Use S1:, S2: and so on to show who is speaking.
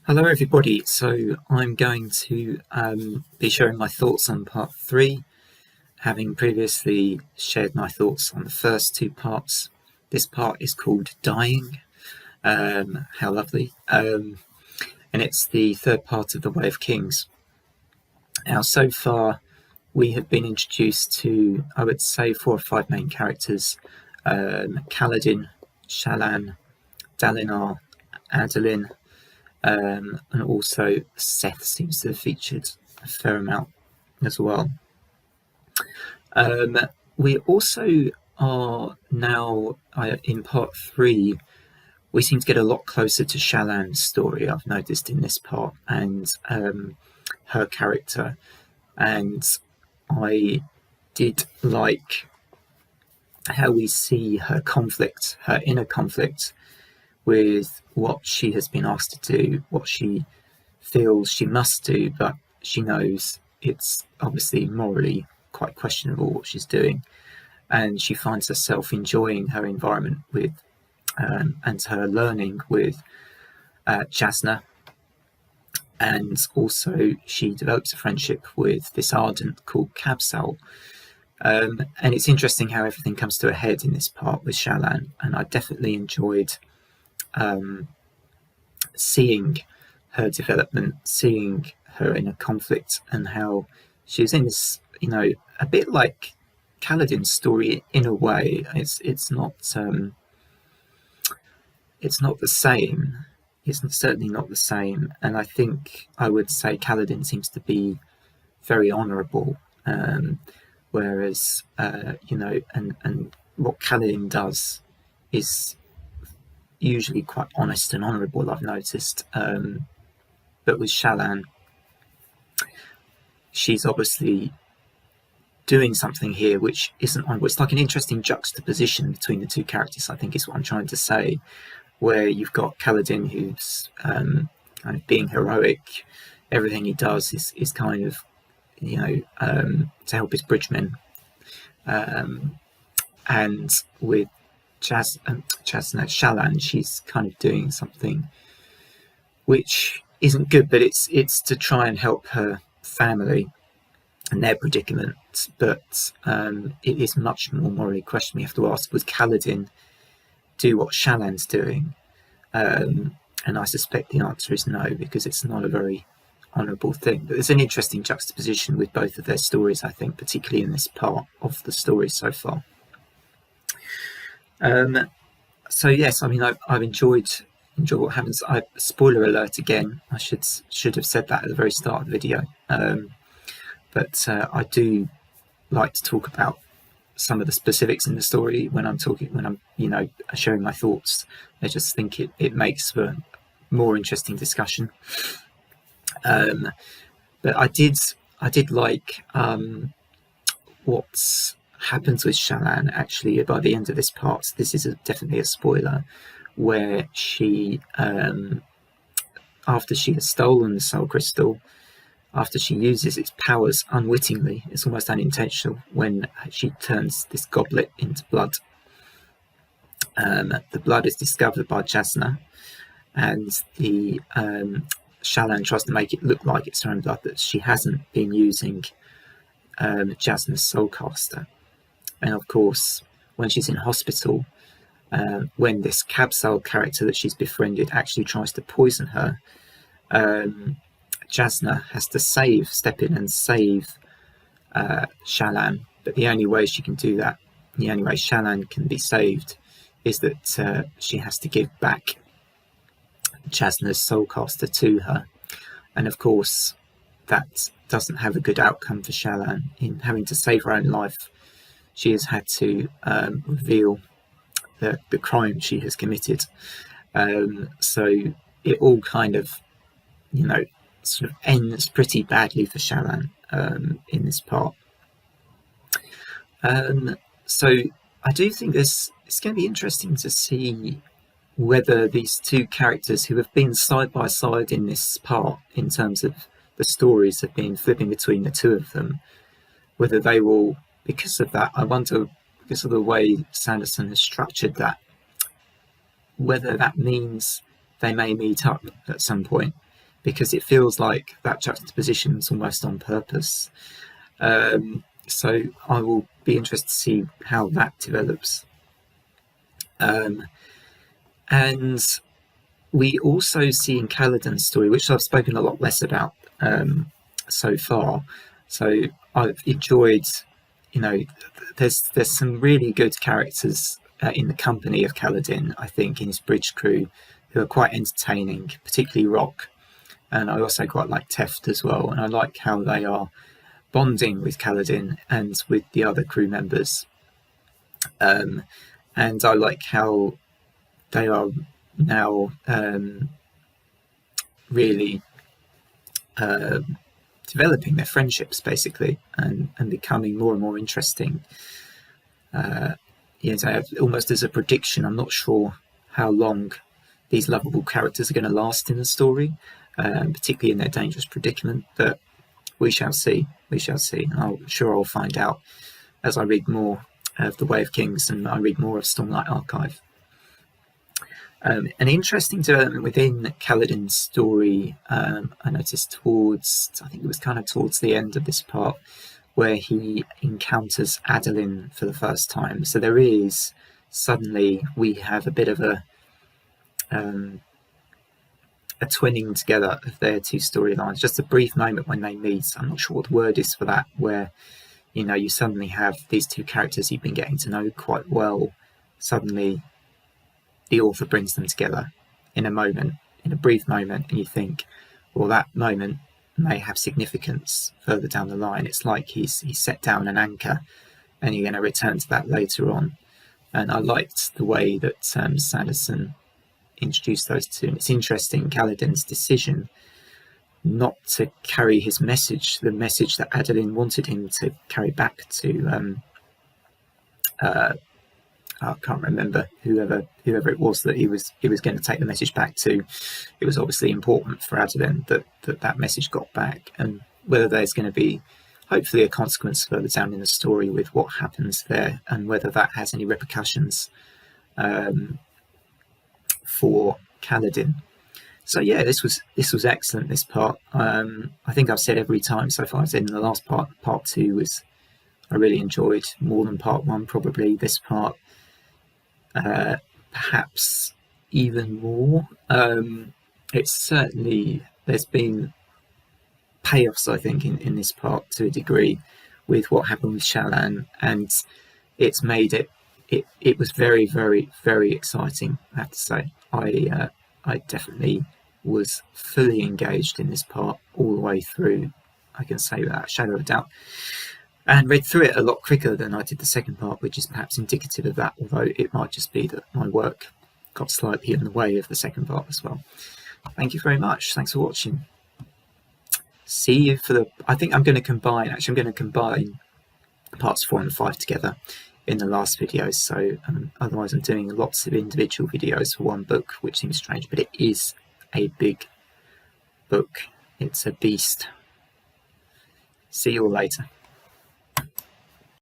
S1: Hello, everybody. So I'm going to be sharing my thoughts on part 3, having previously shared my thoughts on the first 2 parts. This part is called Dying. How lovely. And it's the third part of The Way of Kings. Now, so far, we have been introduced to, I would say, 4 or 5 main characters. Kaladin, Shallan, Dalinar, Adolin, and also Seth seems to have featured a fair amount as well. We also are now, in part 3, we seem to get a lot closer to Shallan's story, I've noticed in this part, and her character. And I did like how we see her conflict, her inner conflict, with what she has been asked to do, what she feels she must do, but she knows it's obviously morally quite questionable what she's doing. And she finds herself enjoying her environment with and her learning with Jasnah. And also she develops a friendship with this Ardent called Kabsal. And it's interesting how everything comes to a head in this part with Shallan, and I definitely enjoyed seeing her development, seeing her in a conflict, and how she was in this, a bit like Kaladin's story in a way. It's not the same. It's certainly not the same. And I think I would say Kaladin seems to be very honourable, whereas and what Kaladin does is usually quite honest and honourable, I've noticed. But with Shallan, she's obviously doing something here which isn't honourable. It's like an interesting juxtaposition between the two characters, I think is what I'm trying to say, where you've got Kaladin who's kind of being heroic. Everything he does is kind of, to help his bridgemen. And with Shallan, she's kind of doing something which isn't good, but it's to try and help her family and their predicament. But it is much more morally questionable. You have to ask, would Kaladin do what Shallan's doing? And I suspect the answer is no, because it's not a very honourable thing. But there's an interesting juxtaposition with both of their stories, I think, particularly in this part of the story so far. So yes, I mean, I've enjoyed what happens. Spoiler alert again. I should have said that at the very start of the video. But I do like to talk about some of the specifics in the story when I'm sharing my thoughts. I just think it makes for more interesting discussion. But I did like what happens with Shallan actually by the end of this part. This is definitely a spoiler, where she, after she has stolen the soul crystal, after she uses its powers unwittingly, it's almost unintentional, when she turns this goblet into blood. The blood is discovered by Jasnah, and the Shallan tries to make it look like it's her own blood, that she hasn't been using Jasnah's soulcaster. And of course, when she's in hospital, when this Kabsal character that she's befriended actually tries to poison her, Jasnah has to step in and save Shallan. But the only way she can do that, the only way Shallan can be saved, is that she has to give back Jasnah's soulcaster to her. And of course, that doesn't have a good outcome for Shallan. In having to save her own life, she has had to reveal the crime she has committed. So it all kind of, sort of ends pretty badly for Shallan in this part. So I do think it's going to be interesting to see whether these two characters who have been side by side in this part, in terms of the stories have been flipping between the two of them, whether they will, because of that, I wonder, because of the way Sanderson has structured that, whether that means they may meet up at some point. because it feels like that juxtaposition is almost on purpose. So I will be interested to see how that develops. And we also see in Kaladin's story, which I've spoken a lot less about so far. So I've enjoyed, there's some really good characters in the company of Kaladin, I think, in his bridge crew, who are quite entertaining, particularly Rock. And I also quite like Teft as well. And I like how they are bonding with Kaladin and with the other crew members. And I like how they are now really developing their friendships, basically, and becoming more and more interesting. Almost as a prediction, I'm not sure how long these lovable characters are going to last in the story, particularly in their dangerous predicament, but we shall see. I'm sure I'll find out as I read more of The Way of Kings and I read more of Stormlight Archive. An interesting development within Kaladin's story, I noticed towards the end of this part, where he encounters Adolin for the first time. So there is, suddenly, we have a bit of a twinning together of their two storylines. Just a brief moment when they meet. I'm not sure what the word is for that, where you suddenly have these two characters you've been getting to know quite well. Suddenly, the author brings them together in a brief moment, and you think, well, that moment may have significance further down the line. It's like he's set down an anchor, and you're going to return to that later on. And I liked the way that Sanderson introduced those two. And it's interesting, Kaladin's decision not to carry his message, the message that Adolin wanted him to carry back to I can't remember whoever it was that he was going to take the message back to. It was obviously important for Adolin that message got back, and whether there's going to be hopefully a consequence further down in the story with what happens there, and whether that has any repercussions for Kaladin. So yeah, this was excellent, this part. I think I've said every time so far, I said in the last part 2 was I really enjoyed more than part 1, probably. This part perhaps even more. It's certainly, there's been payoffs, I think, in this part to a degree with what happened with Shallan, and it's made it was very, very, very exciting, I have to say. I definitely was fully engaged in this part all the way through, I can say without a shadow of a doubt, and read through it a lot quicker than I did the second part, which is perhaps indicative of that, although it might just be that my work got slightly in the way of the second part as well. Thank you very much. Thanks for watching. See you for I think I'm going to combine parts 4 and 5 together in the last video, so otherwise I'm doing lots of individual videos for one book, which seems strange, but it is a big book. It's a beast. See you all later.